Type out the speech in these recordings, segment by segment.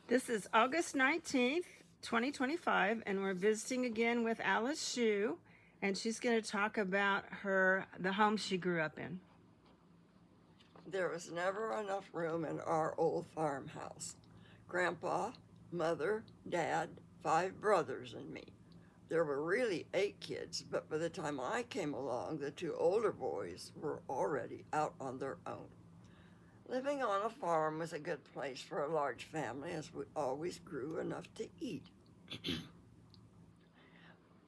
This is August 19th, 2025, and we're visiting again with Alice Shue, and she's going to talk about the home she grew up in. There was never enough room in our old farmhouse. Grandpa, mother, dad, 5 brothers, and me. There were really 8 kids, but by the time I came along, the 2 older boys were already out on their own. Living on a farm was a good place for a large family, as we always grew enough to eat.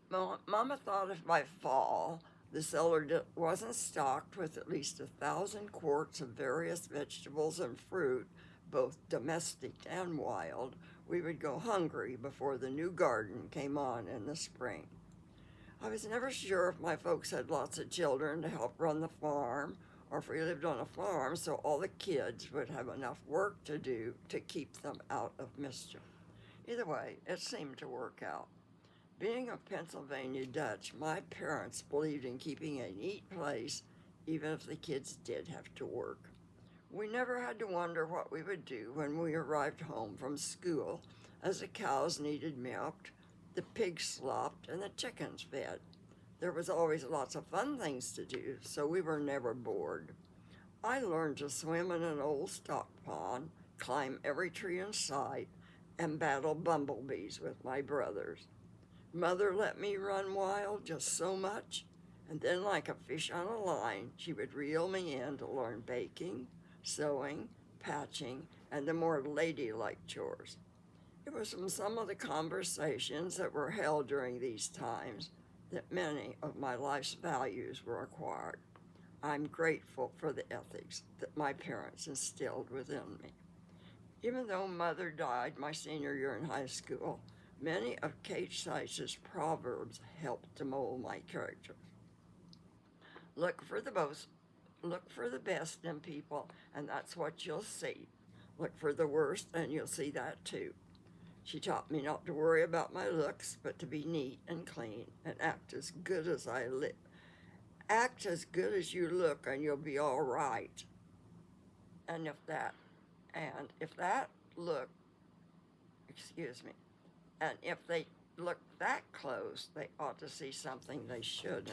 Mama thought if by fall the cellar wasn't stocked with at least 1,000 quarts of various vegetables and fruit, both domestic and wild, we would go hungry before the new garden came on in the spring. I was never sure if my folks had lots of children to help run the farm, or if we lived on a farm so all the kids would have enough work to do to keep them out of mischief. Either way, it seemed to work out. Being of Pennsylvania Dutch, my parents believed in keeping a neat place even if the kids did have to work. We never had to wonder what we would do when we arrived home from school, as the cows needed milked, the pigs slopped, and the chickens fed. There was always lots of fun things to do, so we were never bored. I learned to swim in an old stock pond, climb every tree in sight, and battle bumblebees with my brothers. Mother let me run wild just so much, and then like a fish on a line, she would reel me in to learn baking, sewing, patching, and the more ladylike chores. It was from some of the conversations that were held during these times that many of my life's values were acquired. I'm grateful for the ethics that my parents instilled within me. Even though Mother died my senior year in high school, many of Kate Seitz's proverbs helped to mold my character. Look for the most, look for the best in people, and that's what you'll see. Look for the worst, and you'll see that too. She taught me not to worry about my looks, but to be neat and clean and act as good as I live. Act as good as you look, and you'll be all right. And if that look, excuse me, and if they look that close, they ought to see something they shouldn't.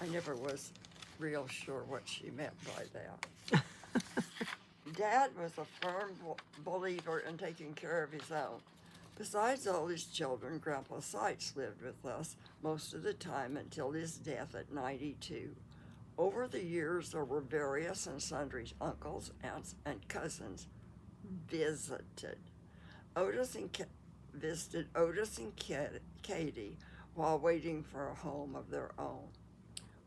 I never was real sure what she meant by that. Dad was a firm believer in taking care of his own. Besides all his children, Grandpa Seitz lived with us most of the time until his death at 92. Over the years, there were various and sundry uncles, aunts, and cousins visited. Visited Otis and Katie while waiting for a home of their own.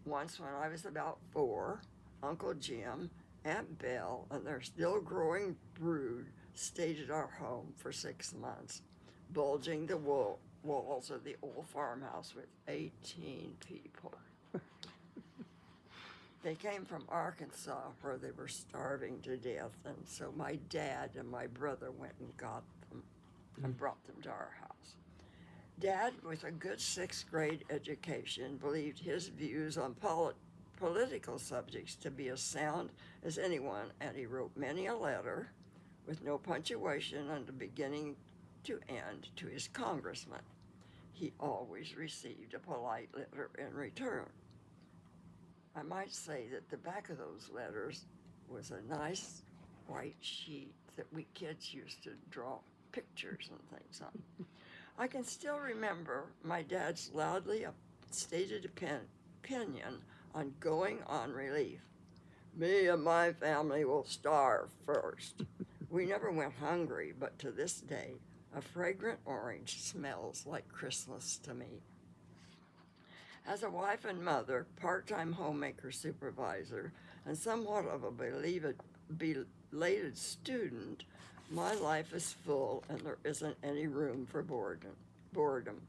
Once, when I was about 4, Uncle Jim, Aunt Belle, and their still growing brood stayed at our home for 6 months, bulging the walls of the old farmhouse with 18 people. They came from Arkansas, where they were starving to death, and so my dad and my brother went and got them and brought them to our house. Dad, with a good 6th grade education, believed his views on political subjects to be as sound as anyone, and he wrote many a letter with no punctuation on the beginning to end to his congressman. He always received a polite letter in return. I might say that the back of those letters was a nice white sheet that we kids used to draw pictures and things on. I can still remember my dad's loudly stated opinion on going on relief. Me and my family will starve first. We never went hungry, but to this day, a fragrant orange smells like Christmas to me. As a wife and mother, part-time homemaker supervisor, and somewhat of a belated student, my life is full and there isn't any room for boredom.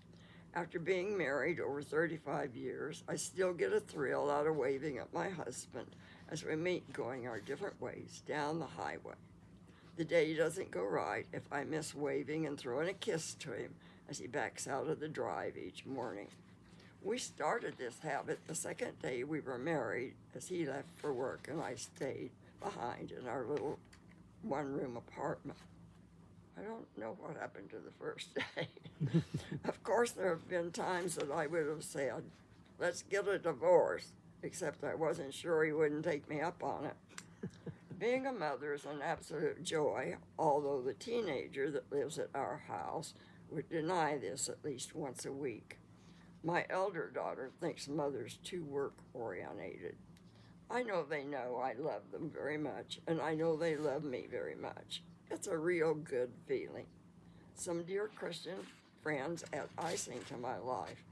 After being married over 35 years, I still get a thrill out of waving at my husband as we meet going our different ways down the highway. The day doesn't go right if I miss waving and throwing a kiss to him as he backs out of the drive each morning. We started this habit the second day we were married, as he left for work and I stayed behind in our little one-room apartment. I don't know what happened to the first day. Of course, there have been times that I would have said, let's get a divorce, except I wasn't sure he wouldn't take me up on it. Being a mother is an absolute joy, although the teenager that lives at our house would deny this at least once a week. My elder daughter thinks mother's too work-oriented. I know they know I love them very much, and I know they love me very much. It's a real good feeling. Some dear Christian friends add icing to my life.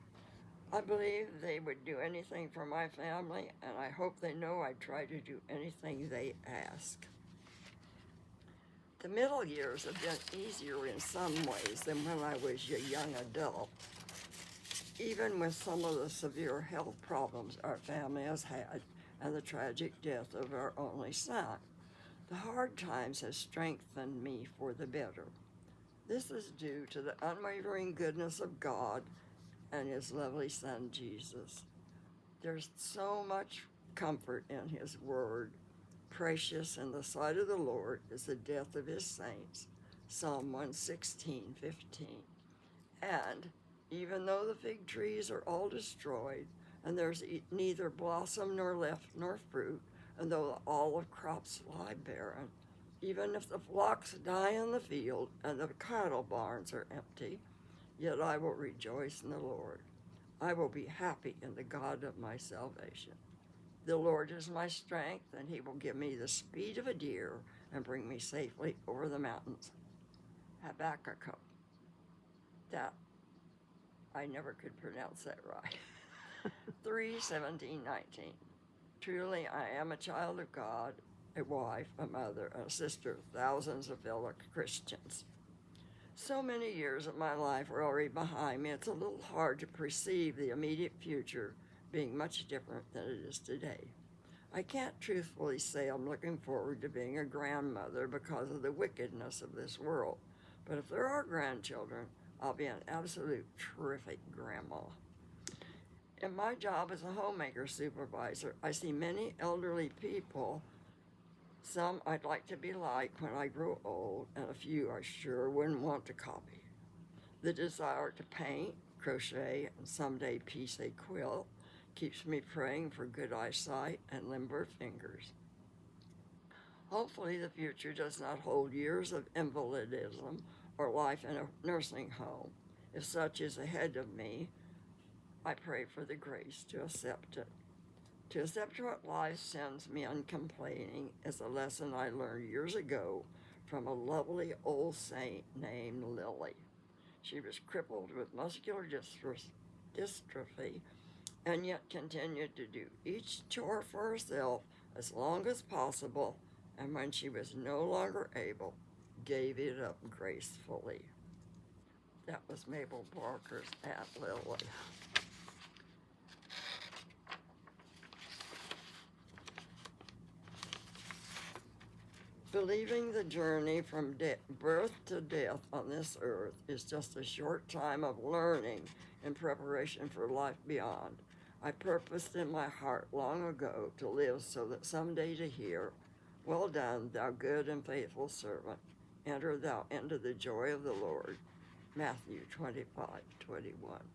I believe they would do anything for my family, and I hope they know I try to do anything they ask. The middle years have been easier in some ways than when I was a young adult. Even with some of the severe health problems our family has had and the tragic death of our only son, the hard times have strengthened me for the better. This is due to the unwavering goodness of God and his lovely son, Jesus. There's so much comfort in his word. Precious in the sight of the Lord is the death of his saints. Psalm 116:15. And even though the fig trees are all destroyed, and there's neither blossom nor leaf nor fruit, and though the olive crops lie barren, even if the flocks die in the field and the cattle barns are empty, yet I will rejoice in the Lord. I will be happy in the God of my salvation. The Lord is my strength, and he will give me the speed of a deer and bring me safely over the mountains. Habakkuk. That, I never could pronounce that right. 3:17-19. Truly, I am a child of God, a wife, a mother, a sister of thousands of fellow Christians. So many years of my life are already behind me, it's a little hard to perceive the immediate future being much different than it is today. I can't truthfully say I'm looking forward to being a grandmother because of the wickedness of this world, but if there are grandchildren, I'll be an absolute terrific grandma. In my job as a homemaker supervisor, I see many elderly people. Some I'd like to be like when I grow old, and a few I sure wouldn't want to copy. The desire to paint, crochet, and someday piece a quilt keeps me praying for good eyesight and limber fingers. Hopefully the future does not hold years of invalidism or life in a nursing home. If such is ahead of me, I pray for the grace to accept it. To accept what life sends me uncomplaining is a lesson I learned years ago from a lovely old saint named Lily. She was crippled with muscular dystrophy and yet continued to do each chore for herself as long as possible, and when she was no longer able, gave it up gracefully. That was Mabel Barker's Aunt Lily. Believing the journey from birth to death on this earth is just a short time of learning in preparation for life beyond. I purposed in my heart long ago to live so that someday to hear, "Well done, thou good and faithful servant. Enter thou into the joy of the Lord." Matthew 25:21.